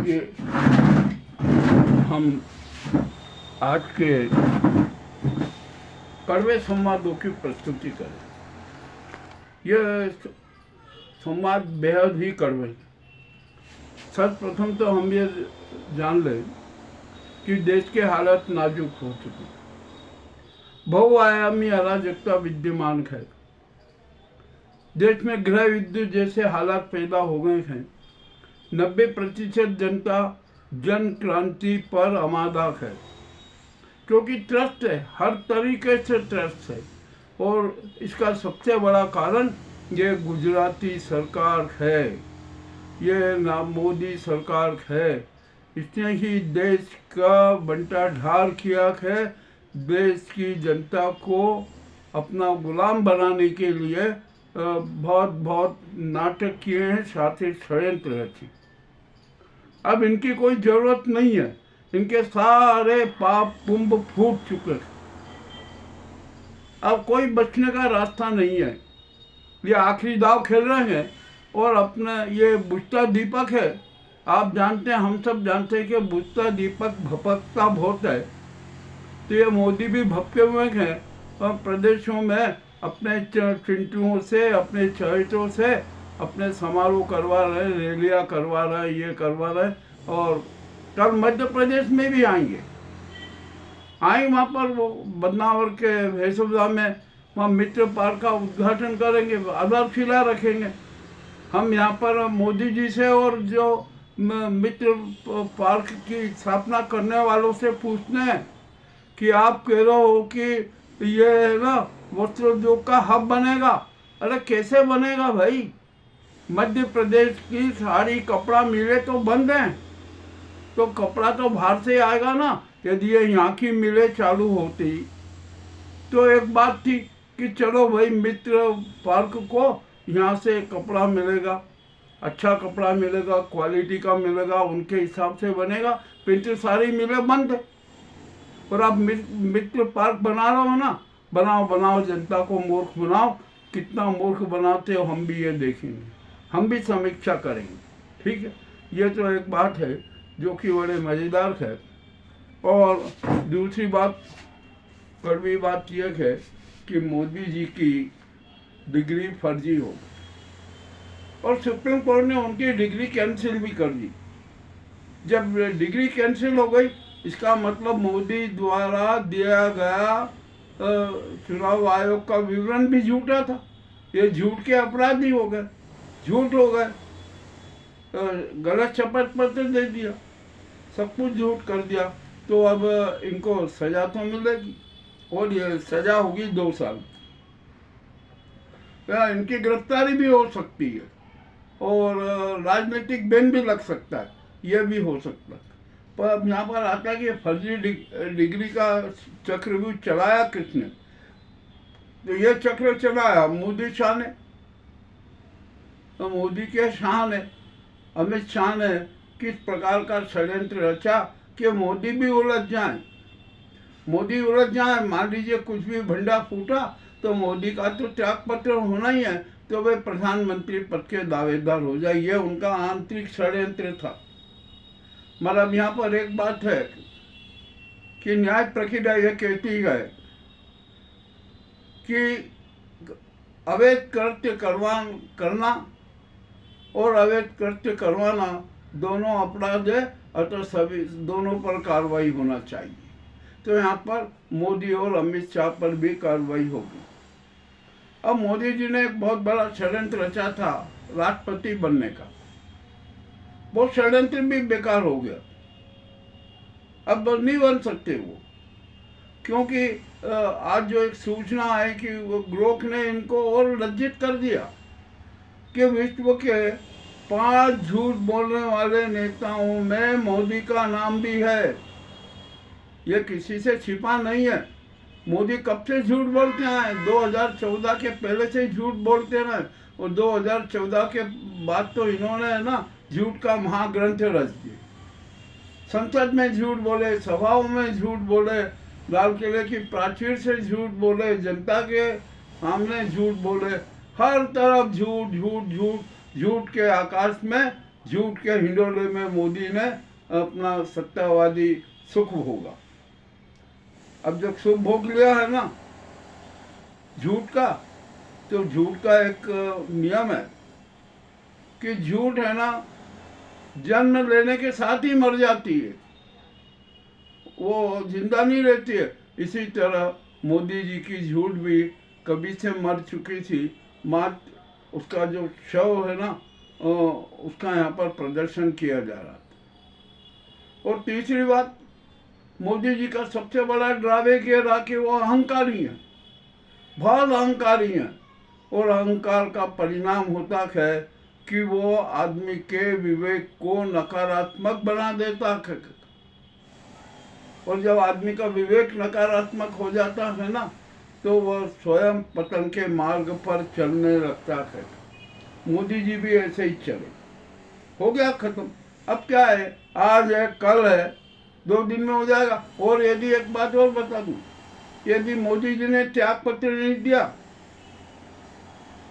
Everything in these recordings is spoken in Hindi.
कि हम आज के कड़वे संवादों की प्रस्तुति करें। यह संवाद बेहद ही कड़वे हैं। सर्वप्रथम तो हम ये जान लें कि देश के हालात नाजुक हो चुके हैं। बहुआयामी अराजकता विद्यमान है। देश में गृह युद्ध जैसे हालात पैदा हो गए हैं। 90% जनता जन क्रांति पर आमादा है, क्योंकि ट्रस्ट है, हर तरीके से ट्रस्ट है। और इसका सबसे बड़ा कारण ये गुजराती सरकार है, ये ना मोदी सरकार है। इसने ही देश का बंटाढार किया है, देश की जनता को अपना गुलाम बनाने के लिए बहुत नाटक किए हैं, साथ ही षड्यंत्र रचे। अब इनकी कोई ज़रूरत नहीं है, इनके सारे पाप पुंभ फूट चुके हैं। अब कोई बचने का रास्ता नहीं है। ये आखिरी दाव खेल रहे हैं। और अपने ये बुझता दीपक है। आप जानते हैं, हम सब जानते हैं कि बुझता दीपक भपकता बहुत है। तो ये मोदी भी भपके हुए हैं और प्रदेशों में अपने चिंटुओं से, अपने चहेतों से अपने समारोह करवा रहे, रैलियाँ करवा रहे, ये करवा रहे। और कल मध्य प्रदेश में भी आएंगे वहाँ पर वो बदनावर के भैंसुदा में वहाँ मित्र पार्क का उद्घाटन करेंगे, आधारशिला रखेंगे। हम यहाँ पर मोदी जी से और जो मित्र पार्क की स्थापना करने वालों से पूछते हैं कि आप कह रहे हो कि ये है ना वस्त्र उद्योग का हब बनेगा। अरे कैसे बनेगा भाई? मध्य प्रदेश की सारी कपड़ा मिलें तो बंद हैं, तो कपड़ा तो बाहर से आएगा ना। यदि ये यहाँ की मिलें चालू होती तो एक बात थी कि चलो भाई मित्र पार्क को यहाँ से कपड़ा मिलेगा, अच्छा कपड़ा मिलेगा, क्वालिटी का मिलेगा, उनके हिसाब से बनेगा। फिर सारी मिलें बंद है। और आप मित्र पार्क बना रहे हो ना, बनाओ, जनता को मूर्ख बनाओ। कितना मूर्ख बनाते हो हम भी ये देखेंगे, हम भी समीक्षा करेंगे। ठीक है, ये तो एक बात है जो कि बड़े मज़ेदार है। और दूसरी बात, कड़वी बात यह है कि मोदी जी की डिग्री फर्जी हो और सुप्रीम कोर्ट ने उनकी डिग्री कैंसिल भी कर दी। जब डिग्री कैंसिल हो गई, इसका मतलब मोदी द्वारा दिया गया चुनाव आयोग का विवरण भी झूठा था। ये झूठ के अपराधी हो गए, झूठ हो गए, गलत शपथ पत्र दे दिया, सब कुछ झूठ कर दिया। तो अब इनको सजा तो मिलेगी और ये सजा होगी 2 साल। इनकी गिरफ्तारी भी हो सकती है और राजनीतिक बैन भी लग सकता है, यह भी हो सकता है। पर अब यहाँ पर आता है कि फर्जी डिग्री का चक्रव्यूह चलाया किसने? तो ये चक्र चलाया मोदी शाह ने। तो मोदी के शाह ने, अमित शाह ने किस प्रकार का षड्यंत्र रचा कि मोदी भी उलझ जाए। मोदी उलझ जाए, मान लीजिए कुछ भी भंडा फूटा तो मोदी का तो त्यागपत्र होना ही है, तो वे प्रधानमंत्री पद के दावेदार हो जाए। ये उनका आंतरिक षड्यंत्र था। मतलब यहाँ पर एक बात है कि न्याय प्रक्रिया यह कहती है कि अवैध कृत्य करना और अवैध कृत्य करवाना दोनों अपराध है, अतः सभी दोनों पर कार्रवाई होना चाहिए। तो यहाँ पर मोदी और अमित शाह पर भी कार्रवाई होगी। अब मोदी जी ने एक बहुत बड़ा षड्यंत्र रचा था राष्ट्रपति बनने का, वो षड्यंत्र भी बेकार हो गया। अब नहीं बन सकते वो, क्योंकि आज जो एक सूचना है कि वो ग्रोक ने इनको और लज्जित कर दिया कि विश्व के 5 झूठ बोलने वाले नेताओं में मोदी का नाम भी है। ये किसी से छिपा नहीं है। मोदी कब से झूठ बोलते हैं? 2014 के पहले से झूठ बोलते हैं और 2014 के बाद तो इन्होंने ना झूठ का महाग्रंथ रच दिया। संसद में झूठ बोले, सभाओं में झूठ बोले, लाल किले की प्राचीर से झूठ बोले, जनता के सामने झूठ बोले, हर तरफ झूठ झूठ झूठ झूठ के आकाश में झूठ के हिंडोले में मोदी ने अपना सत्तावादी सुख भोगा। अब जब सुख भोग लिया है ना झूठ का, तो झूठ का एक नियम है कि झूठ है ना जन्म लेने के साथ ही मर जाती है, वो जिंदा नहीं रहती है। इसी तरह मोदी जी की झूठ भी कभी से मर चुकी थी, मात्र उसका जो शव है ना उसका यहाँ पर प्रदर्शन किया जा रहा था। और तीसरी बात, मोदी जी का सबसे बड़ा ड्राबैक ये रहा कि वो अहंकारी हैं, बहुत अहंकारी हैं। और अहंकार का परिणाम होता है कि वो आदमी के विवेक को नकारात्मक बना देता है। और जब आदमी का विवेक नकारात्मक हो जाता है ना, तो वह स्वयं पतन के मार्ग पर चलने लगता है। मोदी जी भी ऐसे ही चले, हो गया खत्म। अब क्या है, आज है कल है, 2 दिन में हो जाएगा। और यदि एक बात और बता दूं, यदि मोदी जी ने त्याग पत्र नहीं दिया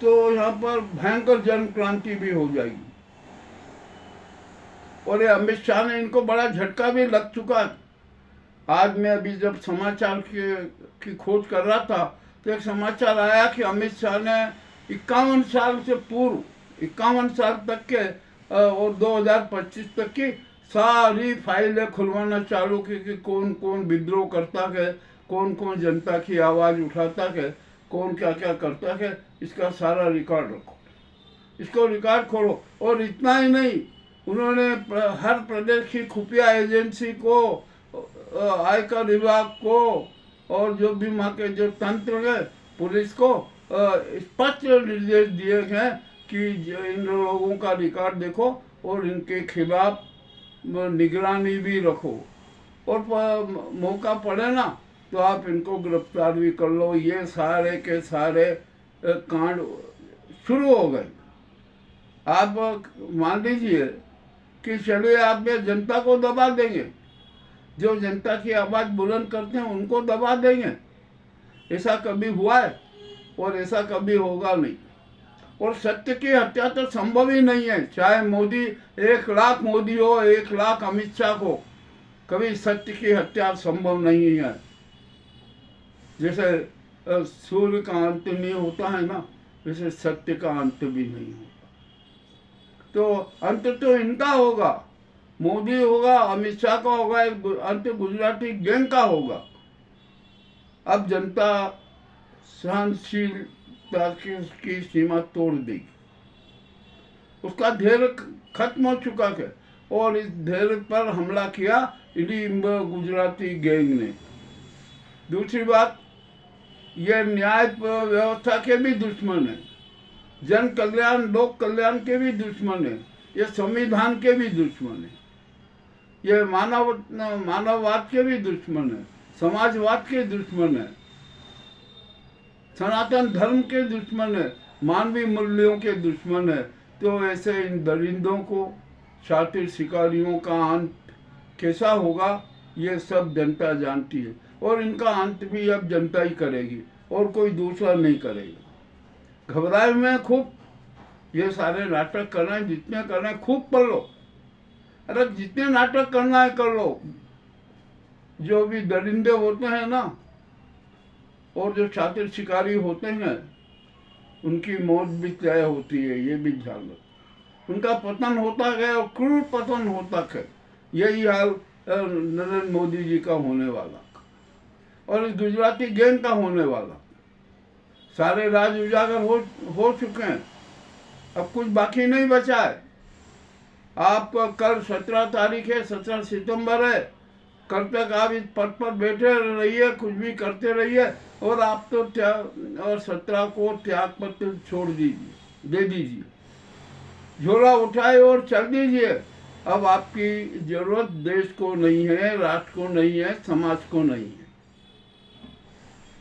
तो यहाँ पर भयंकर जन क्रांति भी हो जाएगी। और ये अमित शाह ने इनको बड़ा झटका भी लग चुका है। आज मैं अभी जब समाचार की खोज कर रहा था तो एक समाचार आया कि अमित शाह ने 51 साल से पूर्व, 51 साल तक के और 2025 तक की सारी फाइलें खुलवाना चालू की कि कौन कौन विद्रोह करता है, कौन कौन जनता की आवाज़ उठाता है, कौन क्या क्या करता है, इसका सारा रिकॉर्ड रखो, इसको रिकॉर्ड खोलो। और इतना ही नहीं, उन्होंने हर प्रदेश की खुफिया एजेंसी को, आयकर विभाग को और जो भी वहाँ के जो तंत्र है, पुलिस को स्पष्ट निर्देश दिए हैं कि इन लोगों का रिकॉर्ड देखो और इनके खिलाफ निगरानी भी रखो। और मौका पड़े ना तो आप इनको गिरफ्तार भी कर लो। ये सारे के सारे कांड शुरू हो गए। आप मान लीजिए कि चलिए आप ये जनता को दबा देंगे, जो जनता की आवाज़ बुलंद करते हैं उनको दबा देंगे। ऐसा कभी हुआ है और ऐसा कभी होगा नहीं। और सत्य की हत्या तो संभव ही नहीं है, चाहे मोदी 1 लाख मोदी हो, 1 लाख अमित शाह हो, कभी सत्य की हत्या संभव नहीं है। जैसे सूर्य का अंत नहीं होता है ना, वैसे सत्य का अंत भी नहीं होता। तो अंत तो इनका होगा, मोदी होगा, अमित शाह का होगा, अंत गुजराती गैंग का होगा। अब जनता सहनशीलता की सीमा तोड़ देगी, उसका धैर्य खत्म हो चुका है। और इस धैर्य पर हमला किया इडी गुजराती गैंग ने। दूसरी बात, ये न्याय व्यवस्था के भी दुश्मन है, जन कल्याण लोक कल्याण के भी दुश्मन है, ये संविधान के भी दुश्मन है, ये मानववाद के भी दुश्मन है, समाजवाद के दुश्मन है, सनातन धर्म के दुश्मन है, मानवीय मूल्यों के दुश्मन है। तो ऐसे इन दरिंदों को, शातिर शिकारियों का अंत कैसा होगा ये सब जनता जानती है। और इनका अंत भी अब जनता ही करेगी और कोई दूसरा नहीं करेगा। घबराए में खूब, ये सारे नाटक करना है, जितने करना है खूब कर लो। अरे जितने नाटक करना है कर लो। जो भी दरिंदे होते हैं ना और जो शातिर शिकारी होते हैं, उनकी मौत भी तय होती है, ये भी ध्यान रखो। उनका पतन होता है और क्रूर पतन होता है। यही हाल नरेंद्र मोदी जी का होने वाला और इस गुजराती गैंग का होने वाला। सारे राज उजागर हो चुके हैं, अब कुछ बाकी नहीं बचा है। आपका कल 17 तारीख है, 17 सितंबर है। कल तक आप इस पद पर बैठे रहिए, कुछ भी करते रहिए और आप तो और 17 को त्याग पत्र छोड़ दीजिए, दे दीजिए, झोला उठाए और चल दीजिए। अब आपकी जरूरत देश को नहीं है, राष्ट्र को नहीं है, समाज को नहीं है।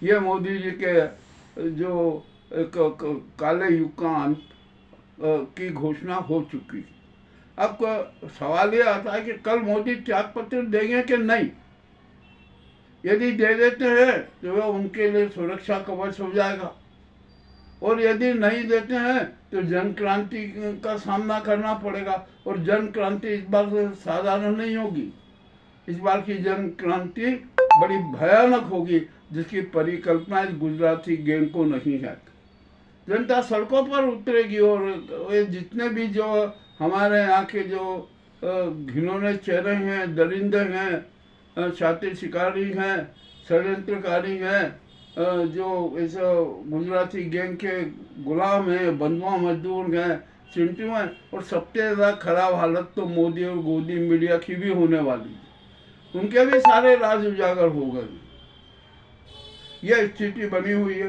ये मोदी जी के जो काले युग का अंत की घोषणा हो चुकी है। अब सवाल ये आता है कि कल मोदी त्याग पत्र देंगे कि नहीं। यदि दे देते हैं तो वह उनके लिए सुरक्षा कवच हो जाएगा और यदि नहीं देते हैं तो जन क्रांति का सामना करना पड़ेगा। और जन क्रांति इस बार साधारण नहीं होगी। इस बार की जन क्रांति बड़ी भयानक होगी, जिसकी परिकल्पना इस गुजराती गैंग को नहीं है। जनता सड़कों पर उतरेगी और ये जितने भी जो हमारे यहाँ के जो घिनौने चेहरे हैं, दरिंदे हैं, शातिर शिकारी हैं, षड्यंत्रकारी हैं, जो इस गुजराती गैंग के गुलाम हैं, बंधुआ मजदूर हैं, चिंटू हैं, और सबसे ज़्यादा खराब हालत तो मोदी और गोदी मीडिया की भी होने वाली है। उनके भी सारे राज उजागर हो गए। यह स्थिति बनी हुई है।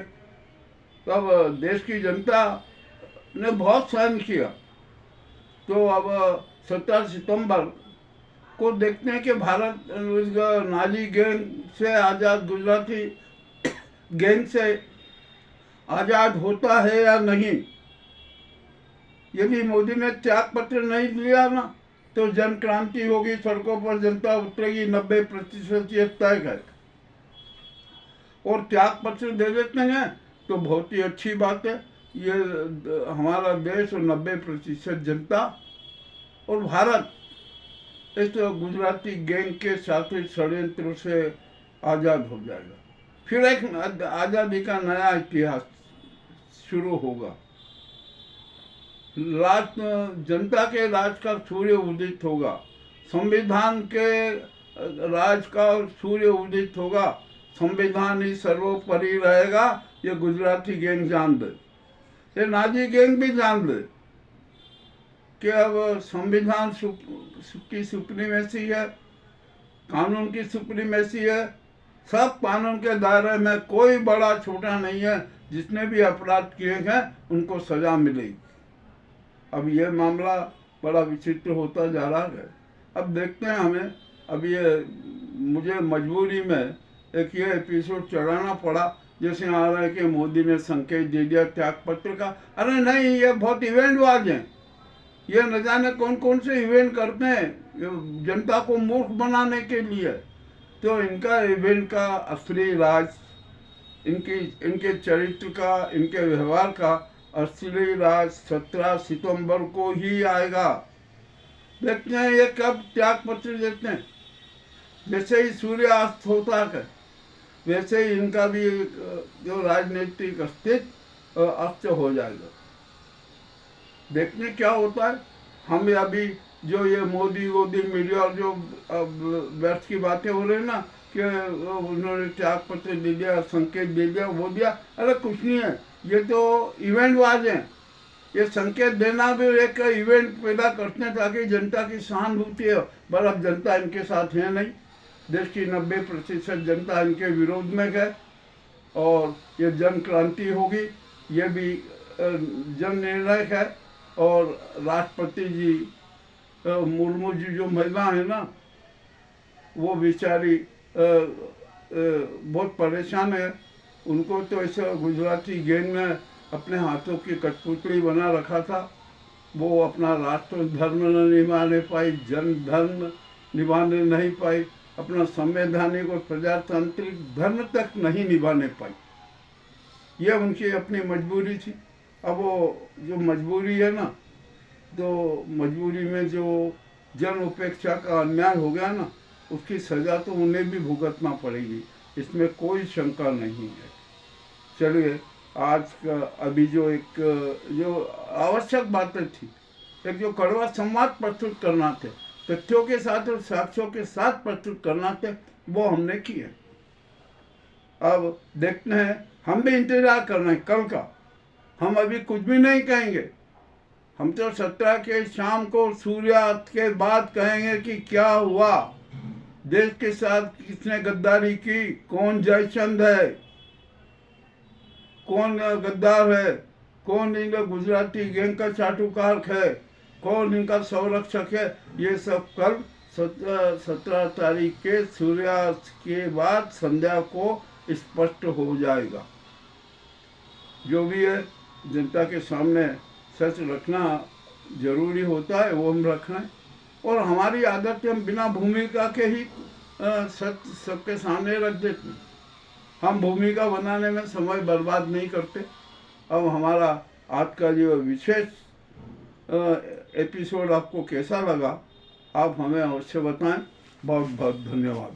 तब देश की जनता ने बहुत सहन किया। तो अब 17 सितंबर को देखते हैं कि भारत नाजी गैंग से आज़ाद, गुजराती गैंग से आज़ाद होता है या नहीं। यदि मोदी ने त्याग पत्र नहीं दिया ना, तो जन क्रांति होगी, सड़कों पर जनता उतरेगी, 90% ये तय है। और त्याग पत्र दे देते हैं तो बहुत ही अच्छी बात है। ये हमारा देश और 90% जनता और भारत इस गुजराती गैंग के साथी षड्यंत्र से आज़ाद हो जाएगा। फिर एक आज़ादी का नया इतिहास शुरू होगा। जनता के राज का सूर्य उदित होगा, संविधान के राज का सूर्य उदित होगा। संविधान ही सर्वोपरि रहेगा, ये गुजराती गैंग जान दे, ये नाजी गैंग भी जान दे कि अब संविधान की सुप्रीमेसी है, कानून की सुप्रीमेसी है। सब कानून के दायरे में, कोई बड़ा छोटा नहीं है। जिसने भी अपराध किए हैं उनको सजा मिलेगी। अब ये मामला बड़ा विचित्र होता जा रहा है। अब देखते हैं हमें। अब ये मुझे मजबूरी में एक ये एपिसोड चढ़ाना पड़ा, जैसे आ रहा है कि मोदी ने संकेत दे दिया त्याग पत्र का। अरे नहीं, ये बहुत इवेंटबाज हैं। ये न जाने कौन कौन से इवेंट करते हैं जनता को मूर्ख बनाने के लिए। तो इनका इवेंट का असली राज, इनके चरित्र का, इनके व्यवहार का असली राज 17 सितंबर को ही आएगा। देखते हैं ये कब त्याग पत्र देते हैं। जैसे ही सूर्य अस्त होता है, वैसे ही इनका भी जो राजनीतिक अस्तित्व अस्त हो जाएगा। देखने क्या होता है। हम अभी जो ये मोदी मीडिया और जो व्यर्थ की बातें हो रही ना कि उन्होंने त्याग पत्र दे दिया, संकेत दे दिया, वो दिया, अरे कुछ नहीं है। ये तो इवेंटबाज हैं। ये संकेत देना भी एक इवेंट पैदा करते हैं ताकि जनता की सहानुभूति है। पर अब जनता इनके साथ है नहीं। देश की 90% जनता इनके विरोध में है और ये जन क्रांति होगी। ये भी जन निर्णय है। और राष्ट्रपति जी मुर्मू जी जो महिला है ना, वो बेचारी बहुत परेशान है। उनको तो ऐसा गुजराती गैंग ने अपने हाथों की कठपुतली बना रखा था। वो अपना राष्ट्र धर्म न निभाने पाई, जन धर्म निभाने नहीं पाई, अपना संवैधानिक और प्रजातांत्रिक धर्म तक नहीं निभाने पाई। ये उनकी अपनी मजबूरी थी। अब वो जो मजबूरी है ना, तो मजबूरी में जो जन उपेक्षा का अन्याय हो गया ना, उसकी सज़ा तो उन्हें भी भुगतना पड़ेगी, इसमें कोई शंका नहीं है। चलिए, आज का अभी जो एक जो आवश्यक बातें थी, एक जो कड़वा संवाद प्रस्तुत करना थे, तथ्यों के साथ और साक्ष्यों के साथ प्रस्तुत करना थे, वो हमने किए। अब देखते हैं, हम भी इंतजार कर रहे हैं कल का। हम अभी कुछ भी नहीं कहेंगे। हम तो 17 के शाम को सूर्यास्त के बाद कहेंगे कि क्या हुआ, देश के साथ किसने गद्दारी की, कौन जयचंद है, कौन गद्दार है, कौन इनका गुजराती गैंग का चाटुकार है, कौन इनका संरक्षक है। ये सब कल 17 तारीख के सूर्यास्त के बाद संध्या को स्पष्ट हो जाएगा। जो भी है, जनता के सामने सच रखना जरूरी होता है, वो हम रख रहे हैं। और हमारी आदत है, हम बिना भूमिका के ही सच सबके सामने रख देते हैं। हम भूमिका बनाने में समय बर्बाद नहीं करते। अब हमारा आज का जो विशेष एपिसोड आपको कैसा लगा, आप हमें अवश्य बताएं। बहुत बहुत धन्यवाद।